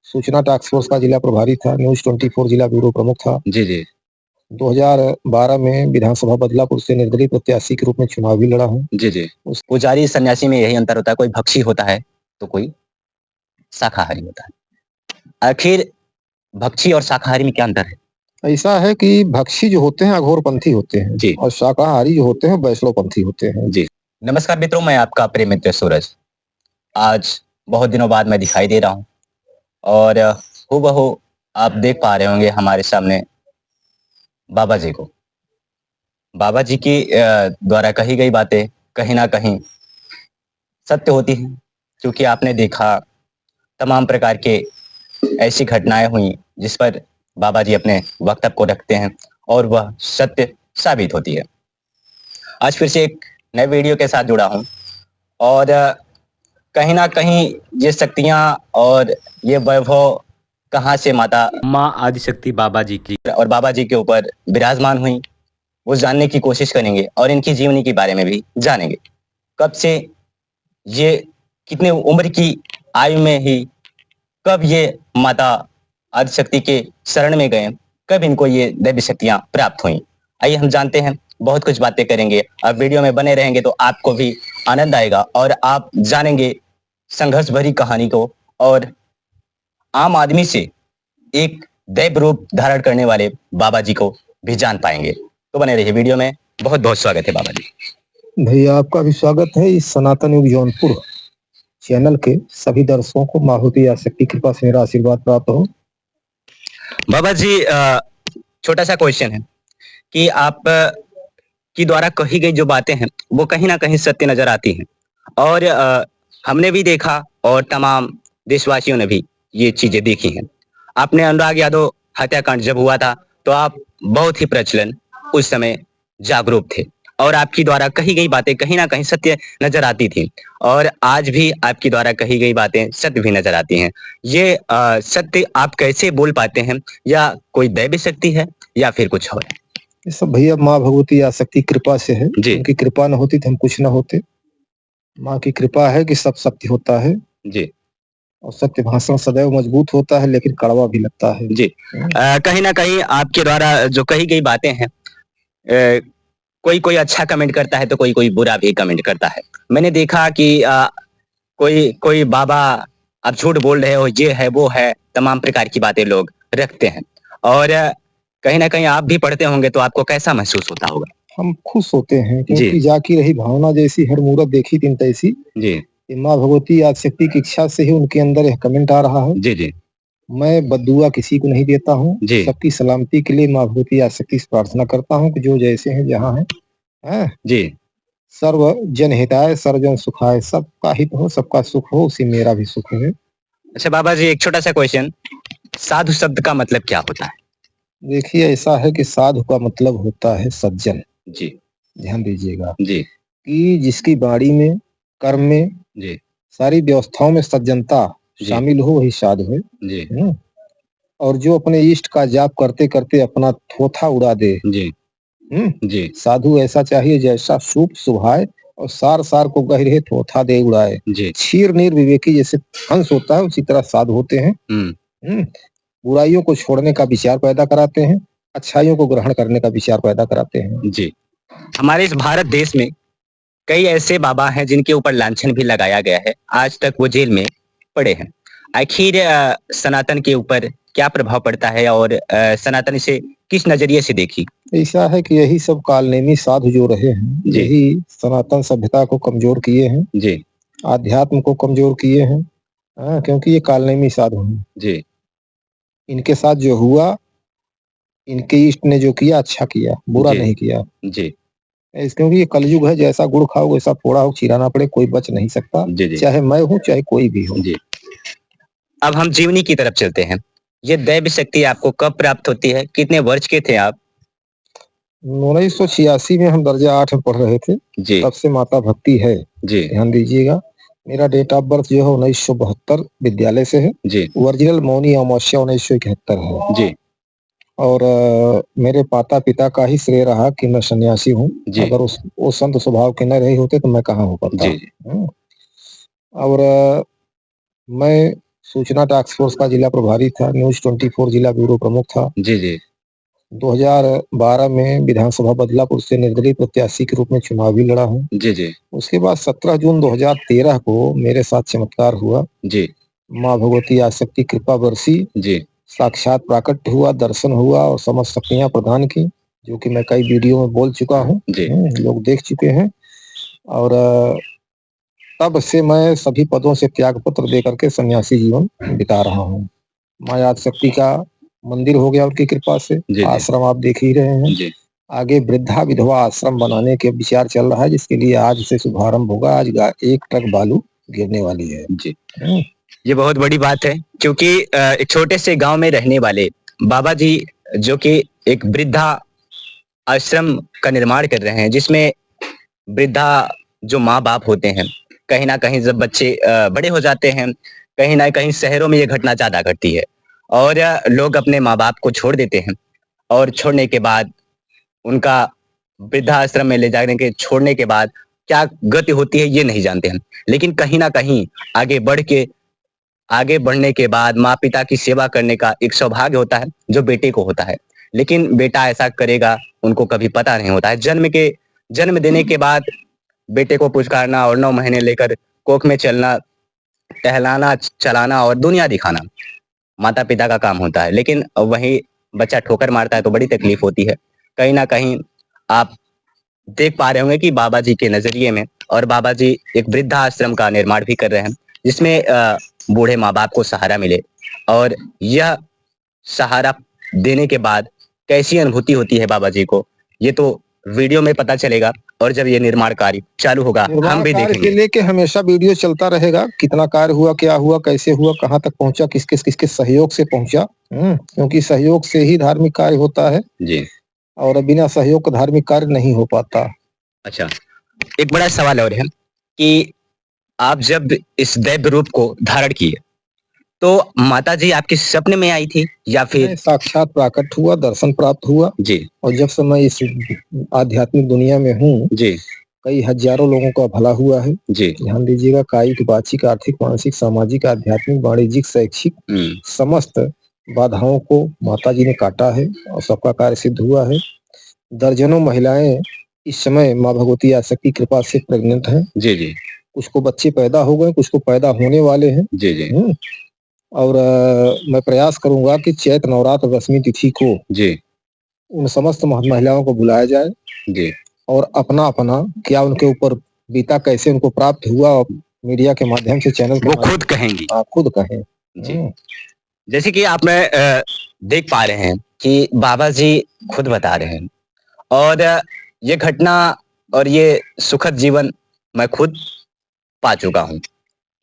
सूचना task force का जिला प्रभारी था, न्यूज़ 24 जिला ब्यूरो प्रमुख था। जी, जी। 2012 में विधानसभा बदलापुर से निर्दलीय प्रत्याशी के रूप में चुनाव भी लड़ा हूँ। जी, जी। पुजारी सन्यासी में यही अंतर होता है, कोई भक्षी होता है, तो कोई शाकाहारी होता है। आखिर भक्षी और शाकाहारी में क्या अंतर है? ऐसा है कि भक्षी जो होते हैं अघोरपंथी होते हैं जी। और शाकाहारी जो होते हैं वैष्णवपंथी होते हैं। जी। नमस्कार मित्रों, मैं आपका प्रिय मित्र सूरज। आज बहुत दिनों बाद मैं दिखाई दे रहा हूँ और हूबहू आप देख पा रहे होंगे हमारे सामने बाबा जी को। बाबा जी की द्वारा कही गई बातें कहीं न कहीं सत्य होती हैं, क्योंकि आपने देखा तमाम प्रकार के ऐसी घटनाएँ हुई जिस पर बाबा जी अपने वक्तव्य को रखते हैं और वह सत्य साबित होती है। आज फिर से एक नए वीडियो के साथ जुड़ा हूँ और कहीं न कहीं ये शक्तियाँ और ये वैभव कहाँ से माता माँ आदिशक्ति बाबा जी की और बाबा जी के ऊपर विराजमान हुई, वो जानने की कोशिश करेंगे और इनकी जीवनी के बारे में भी जानेंगे। कब से ये कितने उम्र की आयु में ही कब ये माता आदिशक्ति के शरण में गए, कब इनको ये दैवी शक्तियाँ प्राप्त हुईं। आइए हम जानते हैं, बहुत कुछ बातें करेंगे। अब वीडियो में बने रहेंगे तो आपको भी आनंद आएगा और आप जानेंगे संघर्ष भरी कहानी को और आम आदमी से एक दैव रूप धारण करने वाले बाबा जी को भी जान पाएंगे। तो बने रहिए वीडियो में। बहुत-बहुत स्वागत है बाबा जी। भैया आपका भी स्वागत है इस सनातन युग जौनपुर चैनल के सभी दर्शकों को माहुति आशक्ति कृपा से मेरा आशीर्वाद प्राप्त हो। बाबा जी छोटा सा क्वेश्चन है कि आप की द्वारा कही गई जो बातें हैं वो कहीं ना कहीं सत्य नजर आती हैं और हमने भी देखा और तमाम देशवासियों ने भी ये चीजें देखी हैं। आपने अनुराग यादव हत्याकांड जब हुआ था तो आप बहुत ही प्रचलन उस समय जागरूक थे और आपकी द्वारा कही गई बातें कहीं ना कहीं सत्य नजर आती थी और आज भी आपकी द्वारा कही गई बातें सत्य भी नजर आती हैं। ये सत्य आप कैसे बोल पाते हैं, या कोई दैवी शक्ति है या फिर कुछ और? ये सब भैया माँ भगवती आशक्ति कृपा से है। जी। उनकी कृपा न होती तो हम कुछ न होते। माँ की कृपा है कि सब सत्य होता है जी। और सत्य भाषण सदैव मजबूत होता है लेकिन कड़वा भी लगता है। जी। कहीं ना कहीं आपके द्वारा जो कही गई बातें हैं, कोई कोई अच्छा कमेंट करता है तो कोई कोई बुरा भी कमेंट करता है। मैंने देखा कि कोई कोई बाबा आप झूठ बोल रहे हो, ये है वो है, तमाम प्रकार की बातें लोग रखते हैं और कहीं ना कहीं आप भी पढ़ते होंगे तो आपको कैसा महसूस होता होगा? हम खुश होते हैं क्योंकि जाकी रही भावना जैसी हर मूरत देखी तीन तैसी। जी। माँ भगवती आदिशक्ति की इच्छा से ही उनके अंदर यह कमेंट आ रहा है। जी, जी। मैं बद्दुआ किसी को नहीं देता हूँ। जी। सबकी सलामती के लिए माँ भगवती आदिशक्ति से प्रार्थना करता हूँ कि जो जैसे हैं जहाँ हैं जी। सर्व जन हिताय सर्वजन सुखाय, सबका हित हो सबका सुख हो उसी मेरा भी सुख है। अच्छा बाबा जी, एक छोटा सा क्वेश्चन, साधु शब्द का मतलब क्या होता है? देखिए ऐसा है कि साधु का मतलब होता है सज्जन। जी। ध्यान दीजिएगा जी। कि जिसकी वाणी में, कर्म में, जी। सारी व्यवस्थाओं में सज्जनता शामिल हो वही साधु है। जी। और जो अपने इष्ट का जाप करते करते अपना थोथा उड़ा दे, जी। जी। साधु ऐसा चाहिए जैसा सूप सुभाए और सार सार को गहरे थोथा दे उड़ाए। जी। क्षीर नीर विवेकी जैसे हंस होता है उसी तरह साधु होते हैं। बुराइयों को छोड़ने का विचार पैदा कराते हैं, अच्छाइयों को ग्रहण करने का विचार पैदा कराते हैं। जी। हमारे इस भारत देश में कई ऐसे बाबा हैं जिनके ऊपर लांछन भी लगाया गया है, आज तक वो जेल में पड़े हैं। आखिर सनातन के ऊपर क्या प्रभाव पड़ता है और सनातन इसे किस नजरिए से देखी? ऐसा है कि यही सब कालनेमी साधु जो रहे हैं, यही सनातन सभ्यता को कमजोर किए हैं। जी। आध्यात्म को कमजोर किए हैं। क्योंकि ये कालनेमी साधु हैं। जी। इनके साथ जो हुआ, इनके इष्ट ने जो किया अच्छा किया, बुरा नहीं किया। जी। क्योंकि ये कलयुग है, जैसा गुड़ खाओ वैसा फोड़ा हो, चिराना पड़े, कोई बच नहीं सकता। जी। चाहे मैं हूँ चाहे कोई भी हो। जी। अब हम जीवनी की तरफ चलते हैं। ये दैव शक्ति आपको कब प्राप्त होती है? कितने वर्ष के थे आप? 1986 में हम दर्जा 8 में पढ़ रहे थे। जी। तब से माता भक्ति है। जी। ध्यान दीजिएगा, मेरा डेट ऑफ बर्थ जो है 1972 विद्यालय से है। जी। ओरिजिनल मौनी अमावस्या 1971 है। जी। और मेरे माता पिता का ही श्रेय रहा कि मैं सन्यासी हूँ। अगर वो संत स्वभाव के न रहे होते तो मैं कहाँ हो पाता। जी। और मैं सूचना टास्क फोर्स का जिला प्रभारी था, न्यूज 24 जिला ब्यूरो प्रमुख था। जी, जी। 2012 में विधानसभा बदलापुर से निर्दलीय प्रत्याशी के रूप में चुनाव भी लड़ा हूँ। जी, जी। उसके बाद 17 जून 2013 को मेरे साथ चमत्कार हुआ। जी। माँ भगवती आदिशक्ति कृपा बरसी, जी। साक्षात प्राकट्य हुआ, दर्शन हुआ और समस्त शक्तियाँ प्रदान की, जो कि मैं कई वीडियो में बोल चुका हूँ। जी। लोग देख चुके हैं। और तब से मैं सभी पदों से त्याग पत्र दे करके सन्यासी जीवन बिता रहा हूँ। माँ आदिशक्ति का मंदिर हो गया उनकी कृपा से। जी, जी। आश्रम आप देख ही रहे हैं। जी। आगे वृद्धा विधवा आश्रम बनाने के विचार चल रहा है, जिसके लिए आज से शुभारंभ होगा। आज 1 ट्रक बालू गिरने वाली है। जी। ये बहुत बड़ी बात है, क्योंकि एक छोटे से गांव में रहने वाले बाबा जी, जो कि एक वृद्धा आश्रम का निर्माण कर रहे हैं, जिसमें वृद्धा जो माँ बाप होते हैं, कहीं ना कहीं जब बच्चे बड़े हो जाते हैं, कहीं ना कहीं शहरों में ये घटना ज्यादा घटती है और लोग अपने माँ बाप को छोड़ देते हैं और छोड़ने के बाद उनका वृद्धाश्रम में ले जाने के छोड़ने के बाद क्या गति होती है ये नहीं जानते हैं। लेकिन कहीं ना कहीं आगे बढ़ के आगे बढ़ने के बाद माँ पिता की सेवा करने का एक सौभाग्य होता है, जो बेटे को होता है। लेकिन बेटा ऐसा करेगा उनको कभी पता नहीं होता है। जन्म देने के बाद बेटे को पुचकारना और 9 महीने लेकर कोख में चलना, टहलाना, चलाना और दुनिया दिखाना माता पिता का काम होता है। लेकिन वही बच्चा ठोकर मारता है तो बड़ी तकलीफ होती है। कहीं ना कहीं आप देख पा रहे होंगे कि बाबा जी के नजरिए में, और बाबा जी एक वृद्धाश्रम का निर्माण भी कर रहे हैं, जिसमें बूढ़े माँ बाप को सहारा मिले। और यह सहारा देने के बाद कैसी अनुभूति होती है बाबा जी को, ये तो वीडियो में पता चलेगा। और जब ये निर्माण कार्य चालू होगा हम निर्माण भी कार्य देखेंगे। के लेके हमेशा वीडियो चलता रहेगा। कितना कार्य हुआ, क्या हुआ, कैसे हुआ, कहाँ तक पहुंचा, किसके किसके सहयोग से पहुंचा। क्योंकि सहयोग से ही धार्मिक कार्य होता है जी। और बिना सहयोग का धार्मिक कार्य नहीं हो पाता। अच्छा, एक बड़ा सवाल और है कि आप जब इस दैव रूप को धारण किए, तो माता जी आपके सपने में आई थी या फिर? नहीं, साक्षात प्राकट हुआ, दर्शन प्राप्त हुआ। जी। और जब से मैं इस आध्यात्मिक दुनिया में हूँ, जी। कई हजारों लोगों का भला हुआ है। जी। ध्यान दीजिएगा, कायिक, वाचिक, आर्थिक, मानसिक, सामाजिक, आध्यात्मिक, वाणिज्यिक, शैक्षिक समस्त बाधाओं को माता जी ने काटा है और सबका कार्य सिद्ध हुआ है। दर्जनों महिलाएं इस समय माँ भगवती आदिशक्ति की कृपा से प्रेग्नेंट हैं। जी, जी। कुछ को बच्चे पैदा हो गए, कुछ को पैदा होने वाले हैं। जी, जी। और मैं प्रयास करूंगा कि चैत्र नवरात्र 10वीं तिथि को जी। उन समस्त महिलाओं को बुलाया जाए। जी। और अपना अपना क्या उनके ऊपर बीता, कैसे उनको प्राप्त हुआ, और मीडिया के माध्यम से, चैनल के वो माध्यम खुद कहेंगी। खुद कहें। जी। जैसे कि आप में देख पा रहे हैं कि बाबा जी खुद बता रहे हैं, और ये घटना और ये सुखद जीवन मैं खुद पा चुका हूँ,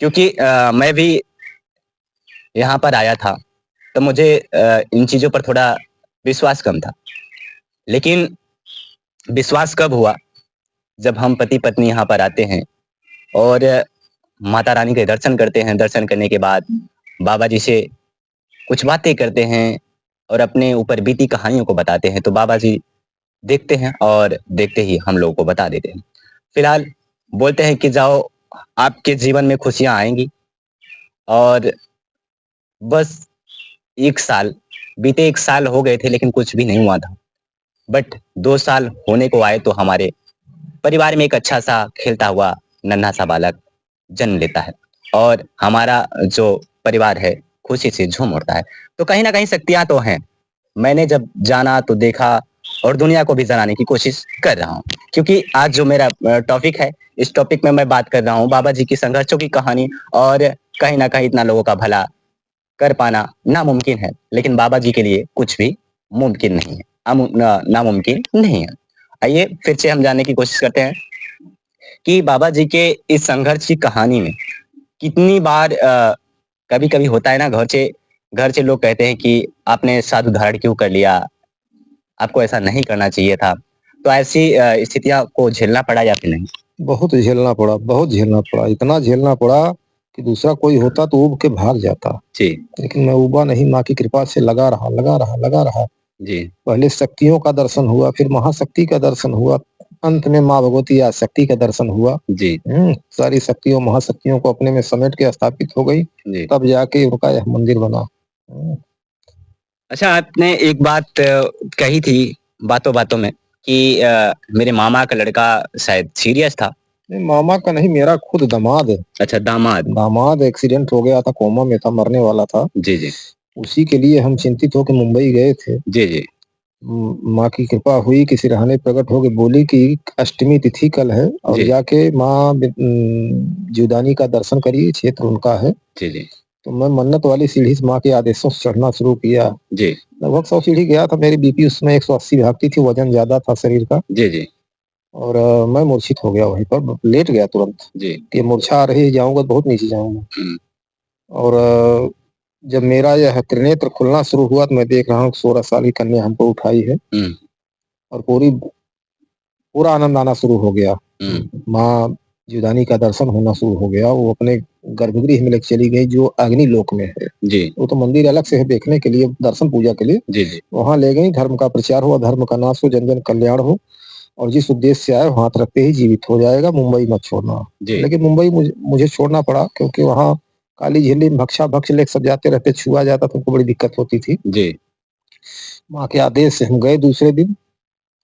क्योंकि मैं भी यहाँ पर आया था तो मुझे इन चीजों पर थोड़ा विश्वास कम था। लेकिन विश्वास कब हुआ, जब हम पति पत्नी यहाँ पर आते हैं और माता रानी के दर्शन करते हैं। दर्शन करने के बाद बाबा जी से कुछ बातें करते हैं और अपने ऊपर बीती कहानियों को बताते हैं, तो बाबा जी देखते हैं और देखते ही हम लोगों को बता देते हैं। फिलहाल बोलते हैं कि जाओ, आपके जीवन में खुशियां आएंगी। और बस 1 साल बीते, 1 साल हो गए थे लेकिन कुछ भी नहीं हुआ था। बट 2 साल होने को आए तो हमारे परिवार में एक अच्छा सा खेलता हुआ नन्हा सा बालक जन्म लेता है और हमारा जो परिवार है खुशी से झूम उठता है। तो कहीं ना कहीं शक्तियां तो हैं। मैंने जब जाना तो देखा और दुनिया को भी जनाने की कोशिश कर रहा हूँ, क्योंकि आज जो मेरा टॉपिक है, इस टॉपिक में मैं बात कर रहा हूँ बाबा जी की संघर्षों की कहानी। और कहीं ना कहीं इतना लोगों का भला कर पाना नामुमकिन है, लेकिन बाबा जी के लिए कुछ भी मुमकिन नहीं है, नामुमकिन नहीं है। आइए फिर से हम जानने की कोशिश करते हैं कि बाबा जी के इस संघर्ष की कहानी में कितनी बार कभी कभी होता है ना, घर से लोग कहते हैं कि आपने साधु धारण क्यों कर लिया, आपको ऐसा नहीं करना चाहिए था। तो ऐसी स्थितियां को झेलना पड़ा या फिर नहीं? बहुत झेलना पड़ा, बहुत झेलना पड़ा, इतना झेलना पड़ा कि दूसरा कोई होता तो उब के भाग जाता। जी। लेकिन मैं उबा नहीं, माँ की कृपा से लगा रहा। जी। पहले शक्तियों का दर्शन हुआ, फिर महाशक्ति का दर्शन हुआ, अंत में माँ भगवती आदिशक्ति का दर्शन हुआ। जी, सारी शक्तियों महाशक्तियों को अपने में समेट के स्थापित हो गई, जी। तब जाके उनका यह मंदिर बना। हम्म, अच्छा, आपने एक बात कही थी बातों-बातों में कि मेरे मामा का लड़का शायद सीरियस था। नहीं, मामा का नहीं, मेरा खुद दामाद है। अच्छा, दामाद। दामाद एक्सीडेंट हो गया था, कोमा में था, मरने वाला था। जी, जी। उसी के लिए हम चिंतित होकर मुंबई गए थे। जी, जी। माँ की कृपा हुई, किसी राहने प्रकट होके बोली कि अष्टमी तिथि कल है और जी। जाके माँ जीवदानी का दर्शन करिए, क्षेत्र उनका है। जी, जी। तो मैं मन्नत वाली सीढ़ी से माँ के आदेशों से चढ़ना शुरू किया। जी। लगभग 100 सीढ़ी गया था, मेरी बीपी उस समय 180 भागती थी, वजन ज़्यादा था शरीर का जी, जी। और मैं मूर्छित हो गया वहीं पर, लेट गया तुरंत जी। कि मूर्छा आ रही है, जाऊँगा तो बहुत नीचे जाऊँगा। हुँ। और जब मेरा यह त्रिनेत्र खुलना शुरू हुआ तो मैं देख रहा हूँ 16 साल की कन्या हमको उठाई है हुँ। और पूरा आनंद आना शुरू हो गया। हुँ। माँ जीवदानी का दर्शन होना शुरू हो गया। वो अपने गर्भगृह में लेके चली गई जो अग्नि लोक में है। जी। वो तो मंदिर अलग से है देखने के लिए, दर्शन पूजा के लिए। जी, जी। वहाँ ले गई, धर्म का प्रचार हुआ, धर्म का नाश हो, जन-जन कल्याण हो और जिस उद्देश्य से आए हाथ रखते ही जीवित हो जाएगा, मुंबई मत छोड़ना। जी। लेकिन मुंबई मुझे छोड़ना पड़ा क्योंकि वहाँ काली झिल्ली भक्षा-भक्ष लेके सब जाते रहते, छुआ जाता तो उनको बड़ी दिक्कत होती थी। जी। माँ के आदेश से हम गए दूसरे दिन,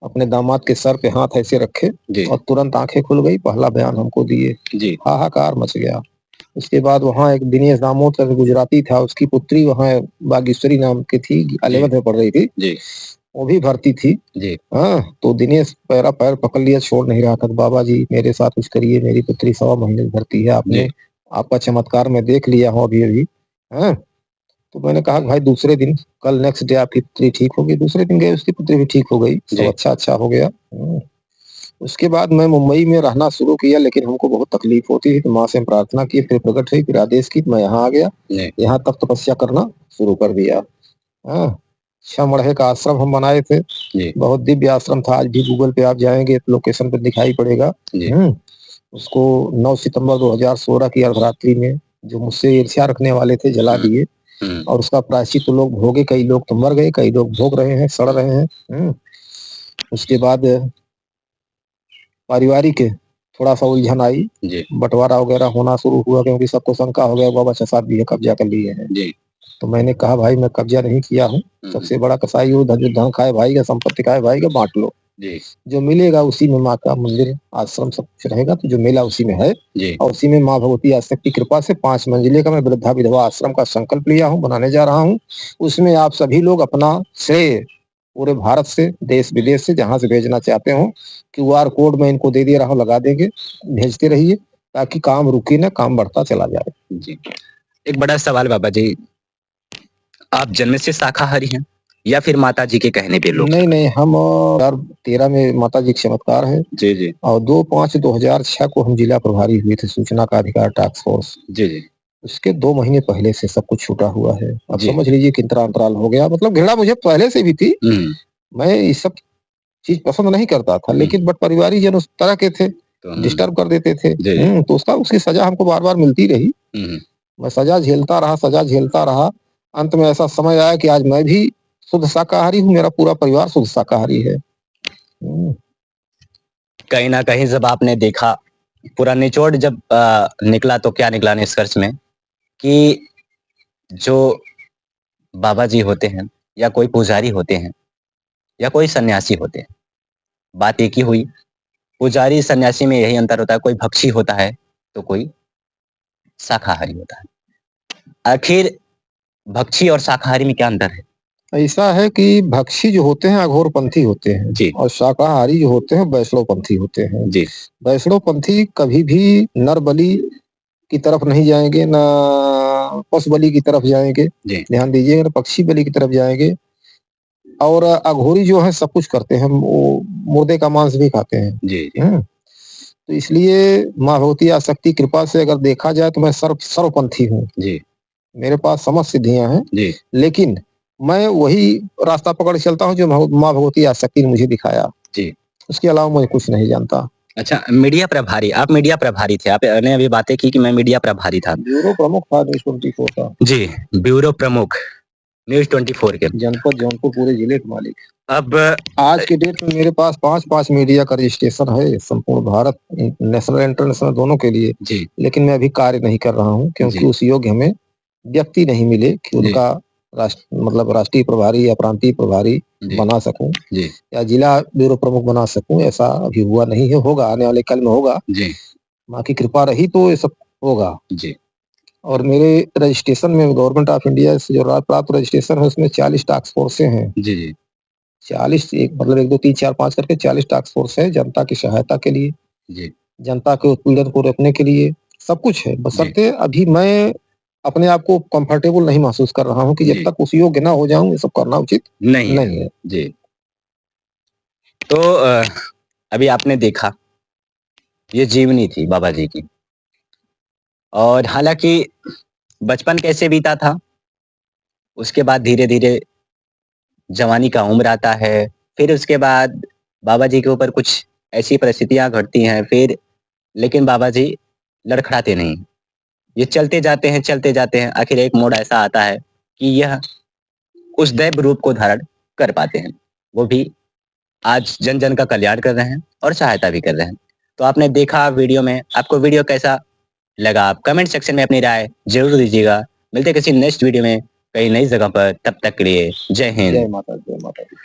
अपने दामाद के सर पे हाथ ऐसे रखे जी। और तुरंत आँखें खुल गई, पहला बयान हमको दिए। जी। हाहाकार मच गया। उसके बाद वहाँ एक दिनेश दामोदर करके गुजराती था, उसकी पुत्री वहाँ बागेश्वरी नाम की थी, जी। 11th में पढ़ रही थी। जी। वो भी भर्ती थी। जी। हाँ, तो दिनेश मेरा पैर पकड़ लिया, छोड़ नहीं रहा था। बाबा जी मेरे साथ कुछ करिए, मेरी पुत्री 1.25 महीने की भर्ती है, जी। आपका चमत्कार मैं देख लिया हूँ अभी-अभी। हाँ, तो मैंने कहा कि भाई दूसरे दिन, कल नेक्स्ट डे आपकी पुत्री ठीक होगी। दूसरे दिन गए, उसकी पुत्री भी ठीक हो गई, सब जी। अच्छा-अच्छा हो गया। उसके बाद मैं मुंबई में रहना शुरू किया, लेकिन हमको बहुत तकलीफ होती थी, तो माँ से हम प्रार्थना किए, फिर प्रकट हुई, फिर आदेश की, मैं यहाँ आ गया। जी। यहाँ तप तपस्या करना शुरू कर दिया। हाँ, 6 मरहे का आश्रम हम बनाए थे। जी। बहुत दिव्य आश्रम था, आज भी गूगल पे आप जाएँगे तो लोकेशन पे दिखाई पड़ेगा। जी। उसको 9 सितंबर 2016 की अर्धरात्रि में जो मुझसे ईर्ष्या रखने वाले थे, जला हुँ। दिए हुँ। और उसका प्रायश्चित तो लोग भोगे, कई लोग तो मर गए, कई लोग भोग रहे हैं, सड़ रहे हैं। उसके बाद पारिवारिक थोड़ा-सा उलझन आई, जी। बँटवारा वगैरह होना शुरू हुआ क्योंकि सबको शंका हो गया बाबा 6-7 बीघे कब्जा कर लिए हैं। जी। तो मैंने कहा भाई मैं कब्जा नहीं किया हूँ, हुँ। सबसे बड़ा कसाई वो जो धन खाए भाई का, संपत्ति खाए भाई का, बाँट लो। जी। जो मिलेगा उसी में माँ का मंदिर, आश्रम सब कुछ रहेगा, तो जो मिला उसी में है जी। और उसी में माँ भगवती आदिशक्ति की कृपा से 5 मंजिले का मैं वृद्धा विधवा आश्रम का संकल्प लिया हूँ, बनाने जा रहा हूँ। उसमें आप सभी लोग अपना श्रेय पूरे भारत से, देश-विदेश से जहाँ से भेजना चाहते हो, क्यूआर कोड मैं इनको दे रहा हूँ, लगा देंगे, भेजते रहिए ताकि काम रुके ना, काम बढ़ता चला जाए। जी। एक बड़ा सवाल बाबा जी, आप जन्म से शाकाहारी हैं या फिर माताजी के कहने पे लोग नहीं, शाकाहारी? नहीं, हम 2013 में माताजी के चमत्कार है जी, जी। और 2/5/2006 को हम जिला प्रभारी हुए थे सूचना का अधिकार टास्क फोर्स। जी, जी। उसके 2 महीने पहले से सब कुछ छूटा हुआ है। अब जी। समझ लीजिए कितना अंतराल हो गया, मतलब घृणा मुझे पहले से भी थी। हुँ। मैं ये सब चीज़ पसंद नहीं करता था, हुँ। लेकिन बट परिवारीजन उस तरह के थे, तो हुँ। डिस्टर्ब कर देते थे। जी, जी। तो उसकी सज़ा हमको बार-बार मिलती रही। हुँ, हुँ। मैं सज़ा झेलता रहा। अंत में ऐसा समय आया कि आज मैं भी शुद्ध शाकाहारी हूँ, मेरा पूरा परिवार शुद्ध शाकाहारी है। हुँ। कहीं न कहीं जब आपने देखा, पूरा निचोड़ जब निकला तो क्या निकला निष्कर्ष में कि जो बाबा जी होते हैं या कोई पुजारी होते हैं या कोई सन्यासी होते हैं, बात एक ही हुई। पुजारी सन्यासी में यही अंतर होता है, कोई भक्षी होता है, तो कोई शाकाहारी होता है। आखिर भक्षी और शाकाहारी में क्या अंतर है? ऐसा है कि भक्षी जो होते हैं अघोरपंथी होते हैं जी। और शाकाहारी जो होते हैं वैष्णवपंथी होते हैं। जी। वैष्णवपंथी कभी भी नर बलि की तरफ नहीं जाएँगे, ना पशु बलि की तरफ जाएँगे। जी। ध्यान दीजिएगा, ना पक्षी बलि की तरफ जाएँगे और अघोरी जो है सब कुछ करते हैं, वो मुर्दे का मांस भी खाते हैं। जी, जी। तो इसलिए माँ भगवती आदिशक्ति कृपा से अगर देखा जाए तो मैं सर्वपंथी हूँ। जी। मेरे पास समस्त सिद्धियाँ हैं, जी। लेकिन मैं वही रास्ता पकड़ के चलता हूँ जो माँ भगवती आदिशक्ति ने मुझे दिखाया। जी। उसके अलावा मैं कुछ नहीं जानता। अच्छा, मीडिया प्रभारी, आप मीडिया प्रभारी थे। आपने अभी बातें की कि मैं मीडिया प्रभारी था। ब्यूरो प्रमुख था न्यूज़ 24 का। जी, ब्यूरो प्रमुख। न्यूज 24 के जनपद जौनपुर पूरे जिले के मालिक। अब आज के डेट में मेरे पास 5 मीडिया का रजिस्ट्रेशन है संपूर्ण भारत, नेशनल इंटरनेशनल दोनों के लिए। जी लेकिन मैं अभी कार्य नहीं कर रहा हूँ क्योंकि उस योग्य हमें व्यक्ति नहीं मिले कि उनका मतलब राष्ट्रीय प्रभारी या प्रांतीय प्रभारी बना सकूं या जिला ब्यूरो प्रमुख बना सकूं। ऐसा अभी हुआ नहीं है, होगा आने वाले कल में होगा। माँ की कृपा रही तो ये सब होगा। और मेरे रजिस्ट्रेशन में गवर्नमेंट ऑफ इंडिया से जो प्राप्त रजिस्ट्रेशन है उसमें 40 टास्क फोर्स हैं। 40 एक मतलब 1 2 3 4 5 करके 40 टास्क फोर्स है जनता की सहायता के लिए, जनता के उत्पीड़न को रोकने के लिए, सब कुछ है। बशर्ते अभी मैं अपने आप को कंफर्टेबल नहीं महसूस कर रहा हूँ कि जब तक उस योग्य ना हो जाऊं ये सब करना उचित नहीं है। जी तो अभी आपने देखा ये जीवनी थी बाबा जी की, और हालांकि बचपन कैसे बीता था, उसके बाद धीरे धीरे जवानी का उम्र आता है, फिर उसके बाद बाबा जी के ऊपर कुछ ऐसी परिस्थितियां घटती हैं, फिर लेकिन बाबा जी लड़खड़ाते नहीं, ये चलते जाते हैं, आखिर एक मोड़ ऐसा आता है कि यह उस दैव रूप को धारण कर पाते हैं। वो भी आज जन जन का कल्याण कर रहे हैं और सहायता भी कर रहे हैं। तो आपने देखा वीडियो में, आपको वीडियो कैसा लगा आप कमेंट सेक्शन में अपनी राय जरूर दीजिएगा। मिलते हैं किसी नेक्स्ट वीडियो में कहीं नई जगह पर, तब तक के लिए जय हिंद। जय माता दी।